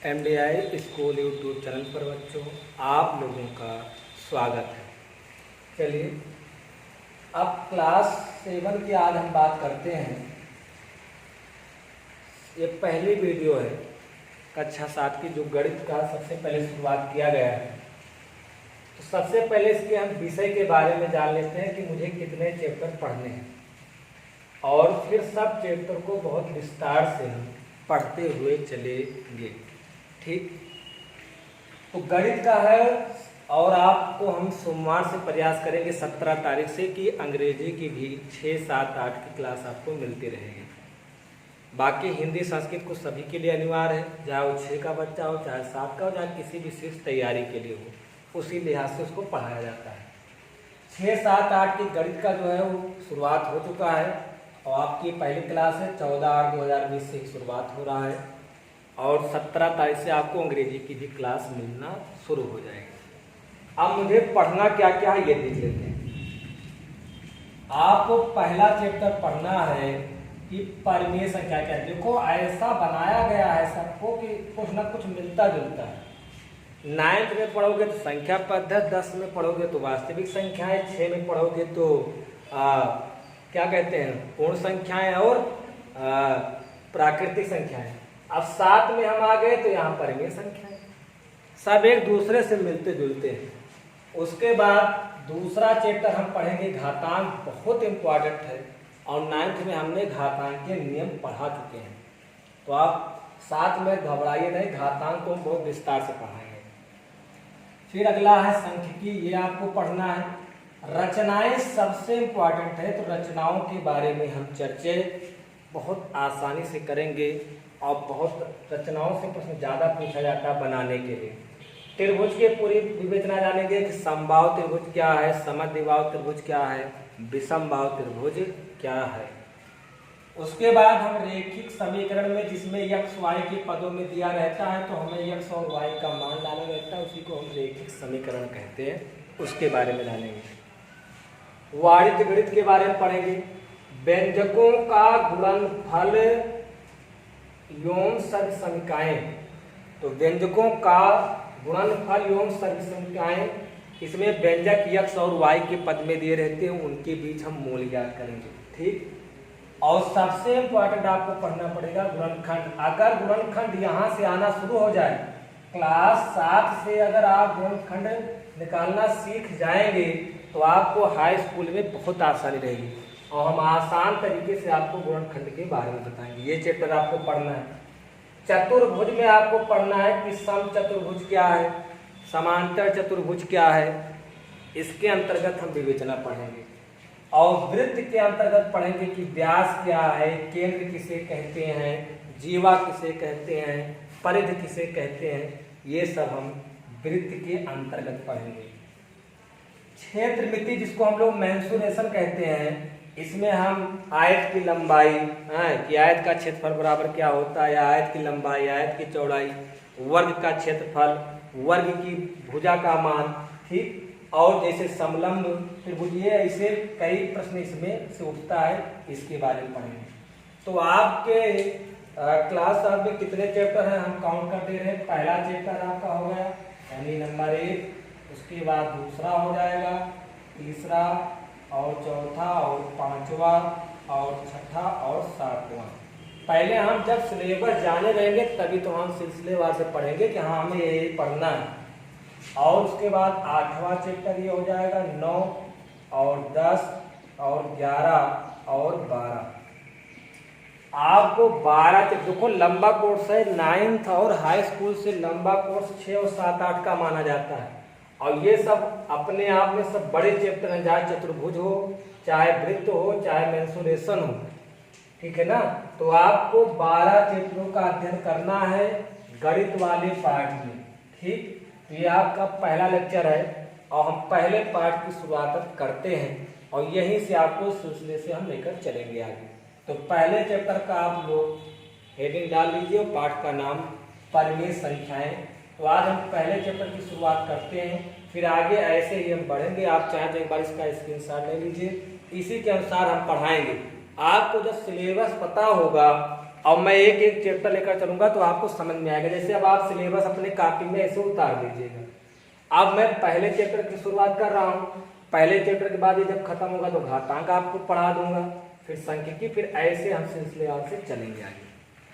MDI school YouTube channel पर बच्चों आप लोगों का स्वागत है। चलिए अब क्लास 7 की आज हम बात करते हैं। ये पहली वीडियो है कक्षा 7 की जो गणित का सबसे पहले शुरुआत किया गया है। तो सबसे पहले इसके हम विषय के बारे में जान लेते हैं कि मुझे कितने चैप्टर पढ़ने हैं और फिर सब चैप्टर को बहुत विस्तार से हम पढ़ते हुए चलेंगे। ठीक, तो गणित का है और आपको हम सोमवार से प्रयास करेंगे 17 तारीख से कि अंग्रेजी की भी 6, 7, 8 की क्लास आपको मिलती रहेगी। बाकी हिंदी संस्कृत को सभी के लिए अनिवार्य है, चाहे वो 6 का बच्चा हो, चाहे 7 का हो, चाहे किसी विशेष तैयारी के लिए हो, उसी लिहाज से उसको पढ़ाया जाता है। 6, 7, 8 की गणित का जो है वो शुरुआत हो चुका है और आपकी पहली क्लास है 14/8/2020 से शुरुआत हो रहा है और 17 तारीख से आपको अंग्रेजी की भी क्लास मिलना शुरू हो जाएगी। अब मुझे पढ़ना क्या क्या है ये देख लेते हैं। आपको पहला चैप्टर पढ़ना है कि परिमेय संख्या क्या है। देखो ऐसा बनाया गया है सबको कि कुछ ना कुछ मिलता जुलता है। 9th में पढ़ोगे तो संख्या पद्धति, 10 में पढ़ोगे तो वास्तविक संख्याएं, 6 में पढ़ोगे तो क्या कहते हैं पूर्ण संख्याएं और प्राकृतिक संख्याएं। अब 7 में हम आ गए तो यहाँ परिमेय संख्याएं, सब एक दूसरे से मिलते जुलते हैं। उसके बाद दूसरा चैप्टर हम पढ़ेंगे घातांक, बहुत इंपॉर्टेंट है और 9th में हमने घातांक के नियम पढ़ा चुके हैं। तो आप 7 में घबराइए नहीं, घातांक को हम बहुत विस्तार से पढ़ाएंगे। फिर अगला है सांख्यिकी, ये आपको पढ़ना है। रचनाएं सबसे इंपॉर्टेंट है, तो रचनाओं के बारे में हम चर्चे बहुत आसानी से करेंगे और बहुत रचनाओं से प्रश्न ज़्यादा पूछा जाता है बनाने के लिए। त्रिभुज के पूरी विवेचना जानेंगे कि समबाहु त्रिभुज क्या है, समद्विबाहु त्रिभुज क्या है, विषमबाहु त्रिभुज क्या है। उसके बाद हम रैखिक समीकरण में जिसमें x y के पदों में दिया रहता है तो हमें x और y का मान डालना रहता है, उसी को हम रैखिक समीकरण कहते हैं, उसके बारे में जानेंगे। वाणिज्य गणित के बारे में पढ़ेंगे। व्यंजकों का गुणनफल एवं सर्वसमीकाएं, तो व्यंजकों का गुणनफल एवं सर्वसमीकाएं, इसमें व्यंजक x और y के पद में दिए रहते हैं, उनके बीच हम मूल ज्ञात करेंगे। ठीक, और सबसे इंपॉर्टेंट आपको पढ़ना पड़ेगा गुणनखंड। अगर गुणनखंड यहाँ से आना शुरू हो जाए, क्लास 7 से अगर आप गुणनखंड निकालना सीख जाएंगे तो आपको हाई स्कूल में बहुत आसानी रहेगी और हम आसान तरीके से आपको गुणनखंड के बारे में बताएंगे। ये चैप्टर आपको पढ़ना है। चतुर्भुज में आपको पढ़ना है कि समचतुर्भुज क्या है, समांतर चतुर्भुज क्या है, इसके अंतर्गत हम विवेचना पढ़ेंगे। और वृत्त के अंतर्गत पढ़ेंगे कि व्यास क्या है, केंद्र किसे कहते हैं, जीवा किसे कहते हैं, परिधि किसे कहते हैं, ये सब हम वृत्त के अंतर्गत पढ़ेंगे। क्षेत्र मिति जिसको हम लोग मेंसुरेशन कहते हैं, इसमें हम आयत की लंबाई कि आयत का क्षेत्रफल बराबर क्या होता है, आयत की लंबाई, आयत की चौड़ाई, वर्ग का क्षेत्रफल, वर्ग की भुजा का मान, ठीक, और जैसे समलंब त्रिभुज, ये ऐसे कई प्रश्न इसमें से उठता है, इसके बारे में पढ़ेंगे। तो आपके क्लास 7 में कितने चैप्टर हैं हम काउंट कर दे रहे हैं। पहला चैप्टर आपका हो गया यानी नंबर 1, उसके बाद दूसरा हो जाएगा, तीसरा और चौथा और 5वां और 6ठा और 7वां। पहले हम जब सिलेबस जाने रहेंगे तभी तो हम सिलसिलेवार से पढ़ेंगे कि हाँ हमें ये पढ़ना है। और उसके बाद 8वां चैप्टर ये हो जाएगा, 9 और 10 और 11 और 12। आपको 12 देखो लंबा कोर्स है, 9th और हाई स्कूल से लंबा कोर्स 6 और 7, 8 का माना जाता है और ये सब अपने आप में सब बड़े चैप्टर हैं, चाहे चतुर्भुज हो, चाहे वृत्त हो, चाहे मेंसुरेशन हो, ठीक है ना। तो आपको 12 चैप्टरों का अध्ययन करना है गणित वाले पार्ट में। ठीक, तो ये आपका पहला लेक्चर है और हम पहले पार्ट की शुरुआत करते हैं और यहीं से आपको सिलसिले से हम लेकर चलेंगे आगे। तो पहले चैप्टर का आप लोग हेडिंग डाल लीजिए, पाठ का नाम परिमेय संख्याएं। तो आज हम पहले चैप्टर की शुरुआत करते हैं, फिर आगे ऐसे ही हम बढ़ेंगे। आप चाहे तो एक बार इसका स्क्रीनशॉट ले लीजिए, इसी के अनुसार हम पढ़ाएंगे। आपको जब सिलेबस पता होगा और मैं एक एक चैप्टर लेकर चलूंगा तो आपको समझ में आएगा। जैसे अब आप सिलेबस अपने कॉपी में ऐसे उतार दीजिएगा। अब मैं पहले चैप्टर की शुरुआत कर रहा हूँ, पहले चैप्टर के बाद ये जब खत्म होगा तो घातांक आपको पढ़ा दूंगा, फिर सांख्यिकी, फिर ऐसे हम सिलसिलेवार से चलेंगे आगे।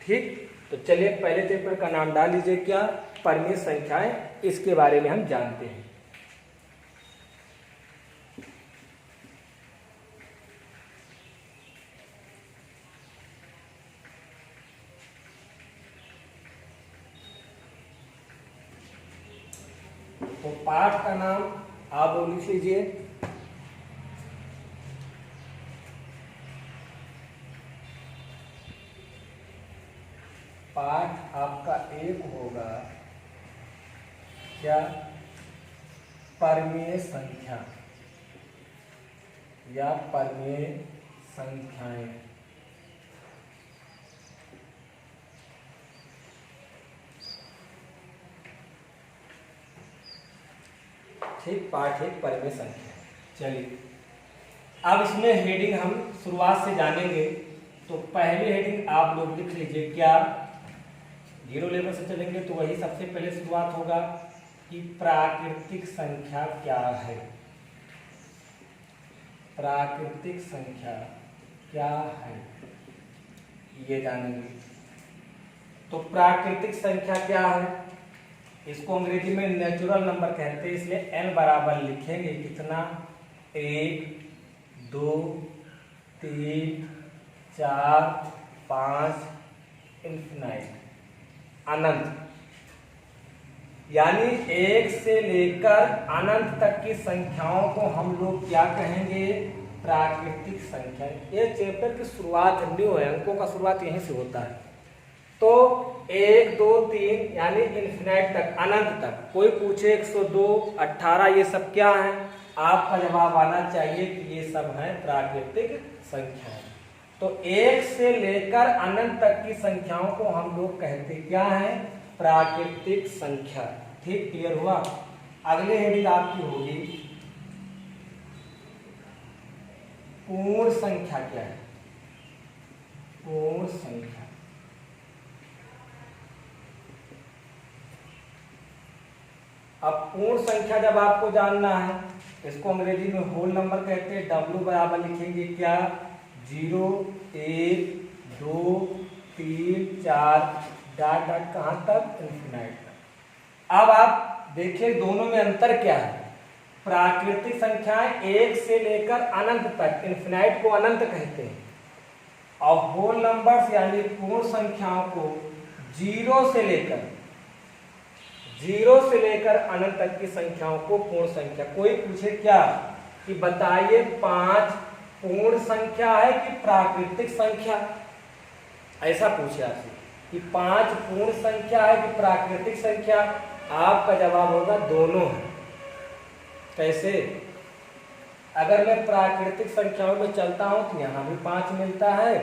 ठीक, तो चलिए पहले चैप्टर का नाम डाल लीजिए, क्या? परिमेय संख्याएं। इसके बारे में हम जानते हैं। तो पाठ का नाम आप लिख लीजिए, पाठ आपका एक होगा क्या? परिमेय संख्या या परिमेय संख्याएं। ठीक, पाठ एक परिमेय संख्या। चलिए अब इसमें हेडिंग हम शुरुआत से जानेंगे। तो पहली हेडिंग आप लोग लिख लीजिए, क्या? जीरो लेवल से चलेंगे तो वही सबसे पहले शुरुआत होगा कि प्राकृतिक संख्या क्या है। प्राकृतिक संख्या क्या है ये जानेंगे। तो प्राकृतिक संख्या क्या है, इसको अंग्रेजी में नेचुरल नंबर कहते हैं, इसलिए n बराबर लिखेंगे कितना? 1 2 3 4 5 इन्फिनाइट, अनंत। यानी 1 से लेकर अनंत तक की संख्याओं को हम लोग क्या कहेंगे? प्राकृतिक संख्या। ये चैप्टर की शुरुआत न्यू है, अंकों का शुरुआत यहीं से होता है। तो 1 2 3 यानी इन्फिनाइट तक, अनंत तक। कोई पूछे 102 18 ये सब क्या है, आपका जवाब आना चाहिए कि ये सब है प्राकृतिक संख्याएं। तो 1 से लेकर अनंत तक की संख्याओं को हम लोग कहते क्या है? प्राकृतिक संख्या। ठीक, क्लियर हुआ? अगली हेडिंग आपकी होगी पूर्ण संख्या क्या है? पूर्ण संख्या। अब पूर्ण संख्या जब आपको जानना है, इसको अंग्रेजी में होल नंबर कहते हैं। W बराबर लिखेंगे क्या? 0 1 2 3 4 डॉट डॉट कहां तक? इन्फिनाइट तक। अब आप देखिए दोनों में अंतर क्या है। प्राकृतिक संख्याएं 1 से लेकर अनंत तक, इन्फिनाइट को अनंत कहते हैं, और होल नंबर्स यानी पूर्ण संख्याओं को 0 से लेकर अनंत तक की संख्याओं को पूर्ण संख्या। कोई पूछे क्या कि बताइए 5 पूर्ण संख्या है कि प्राकृतिक संख्या, ऐसा पूछे आपसे कि 5 पूर्ण संख्या है कि प्राकृतिक संख्या, आपका जवाब होगा दोनों है। कैसे? अगर मैं प्राकृतिक संख्याओं में चलता हूं तो यहां भी 5 मिलता है,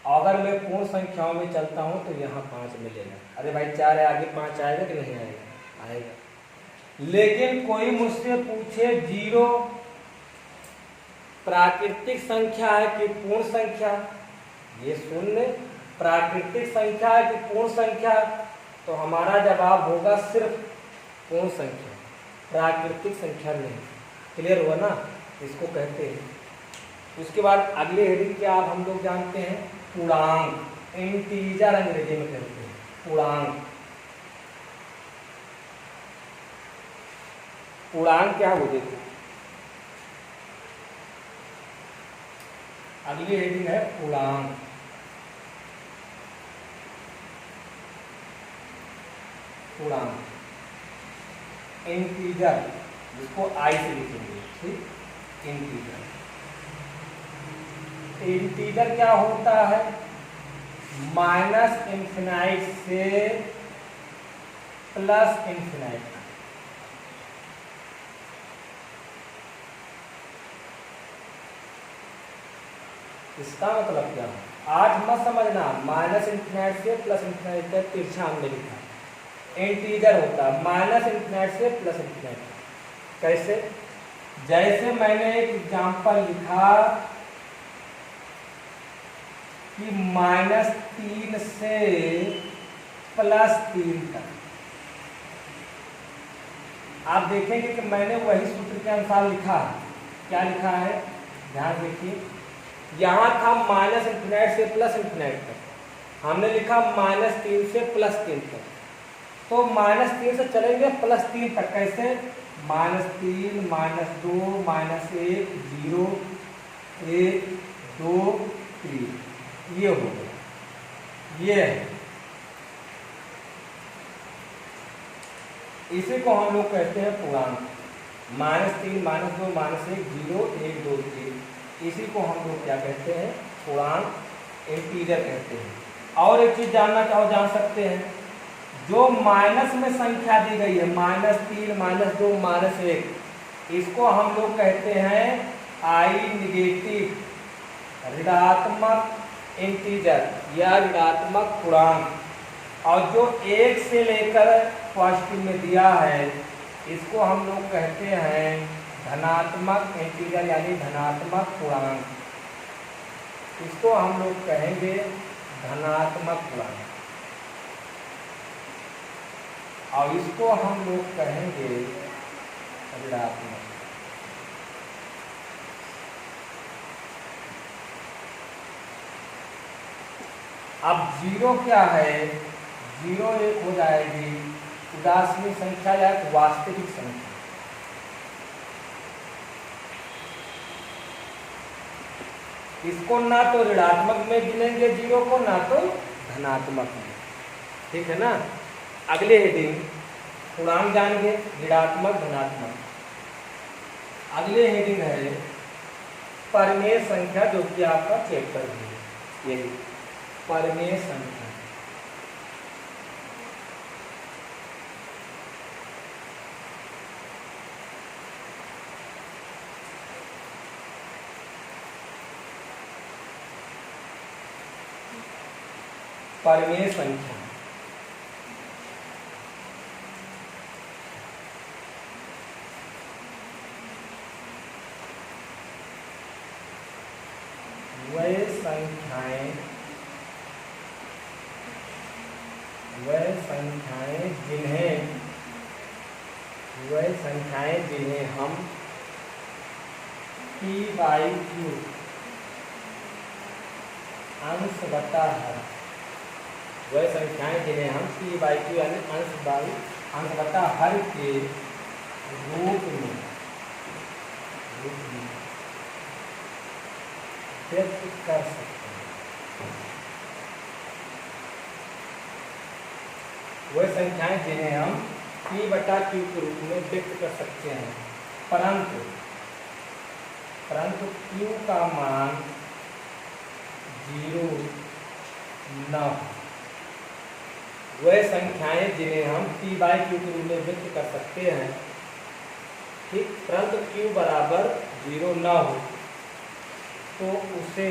अगर मैं पूर्ण संख्याओं में चलता हूं तो यहाँ 5 मिलेगा। अरे भाई 4 है, आगे 5 आएगा कि नहीं आएगा? आएगा। लेकिन कोई मुझसे पूछे 0 प्राकृतिक संख्या है कि पूर्ण संख्या, ये शून्य प्राकृतिक संख्या है कि पूर्ण संख्या, तो हमारा जवाब होगा सिर्फ पूर्ण संख्या, प्राकृतिक संख्या नहीं। क्लियर हुआ ना? इसको कहते हैं। उसके बाद अगले हेडिंग क्या आप हम लोग जानते हैं? पूर्णांक, इंटीजर अंग्रेजी में कहते हैं पूर्णांक। पूर्णांक क्या हो? देखो अगली हेडिंग है पूर्णांक। पूर्णांक इंटीजर, जिसको आई से लिखेंगे। ठीक, इंटीजर। इंटीजर क्या होता है? माइनस इंफिनाइट से प्लस इंफिनाइट। इसका मतलब क्या है? आज मत समझना, माइनस इंफिनाइट से प्लस इंफिनाइट तक तिरछा हमने लिखा। इंटीजर होता है माइनस इंफिनाइट से प्लस इंफिनाइट। कैसे? जैसे मैंने एक एग्जांपल लिखा कि -3 से +3 तक। आप देखेंगे कि मैंने वही सूत्र के अनुसार लिखा है। क्या लिखा है, ध्यान देखिए। यहाँ था -∞ से +∞ तक, हमने लिखा -3 से +3 तक। तो -3 से चलेंगे +3 तक। कैसे? -3, -2, -1, 0, 1, 2, 3, ये हो गया, ये है। इसी को हम लोग कहते हैं पूर्णांक। -3, -2, -1, 0, 1, 2, 3, इसी को हम लोग क्या कहते हैं, पूर्णांक, इंटीजर कहते हैं। और एक चीज जानना चाहो, जान सकते हैं, जो माइनस में संख्या दी गई है, -3, -2, -1, इसको हम लोग कहते हैं आई नेगेटिव, ऋणात्मक इंटीजर या ऋणात्मक पूर्णांक। और जो 1 से लेकर पॉजिटिव में दिया है, इसको हम लोग कहते हैं धनात्मक इंटीजर यानी धनात्मक पूर्णांक। इसको हम लोग कहेंगे धनात्मक पूर्णांक, और इसको हम लोग कहेंगे ऋणात्मक। अब 0 क्या है, 0 एक हो जाएगी उदासीन संख्या या एक वास्तविक संख्या। इसको ना तो ऋणात्मक में गिनेंगे 0 को, ना तो धनात्मक में। ठीक है ना। अगले हेडिंग पूर्णांक जानेंगे, ऋणात्मक, धनात्मक। अगले हेडिंग है परिमेय संख्या, जो कि आपका चैप्टर है, यही परिमेय संख्या। परिमेय संख्या वह संख्याएं जिन्हें हम p/q अंश बटा हर, वह संख्याएं जिन्हें हम p/q यानी अंश बटा हर के रूप में व्यक्त कर सकते हैं। वह संख्याएं जिन्हें हम p/q के रूप में व्यक्त कर सकते हैं, परंतु q का मान 0 न हो। वह संख्याएं जिन्हें हम p/q के रूप में व्यक्त कर सकते हैं, ठीक, परंतु q बराबर 0 न हो, तो उसे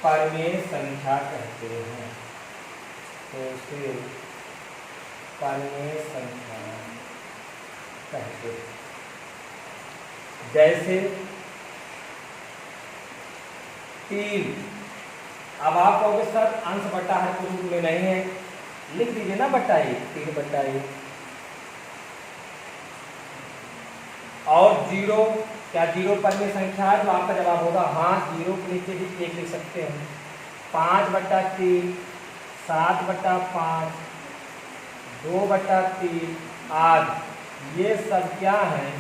परिमेय संख्या कहते हैं। तो उसे परिमेय संख्या कहते हैं। जैसे 3, अब आप कहोगे सर अंश बटा हर के रूप में नहीं है, लिख दीजिए ना बटा 1, 3/1। और 0, क्या 0 परिमेय संख्या है? तो आपका जवाब होगा हाँ, 0 के नीचे भी 1 लिख सकते हैं। 5/3, 7/5, 2/3 आदि, ये सब क्या हैं?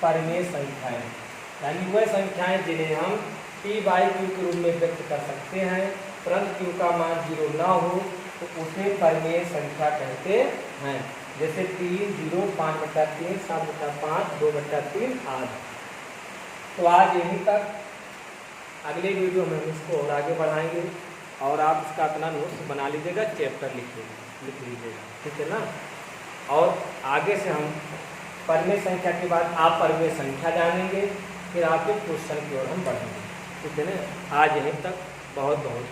परिमेय संख्याएं, यानी वह संख्याएं जिन्हें हम p/q के रूप में व्यक्त कर सकते हैं, परंतु q का मान 0 ना हो, तो उसे परिमेय संख्या कहते हैं। जैसे 3, 0, 5/3, 7/5, 2/3 आदि। तो आज यहीं तक। अगले वीडियो में हम इसको और आगे बढ़ाएंगे, और आप इसका अपना नोट्स बना लीजिएगा, चैप्टर लिख लीजिएगा, ठीक है ना। और आगे से हम परिमेय संख्या के बाद आप परिमेय संख्या जानेंगे, फिर आपके क्वेश्चन की ओर हम बढ़ेंगे, ठीक है ना। आज यहीं तक, बहुत बहुत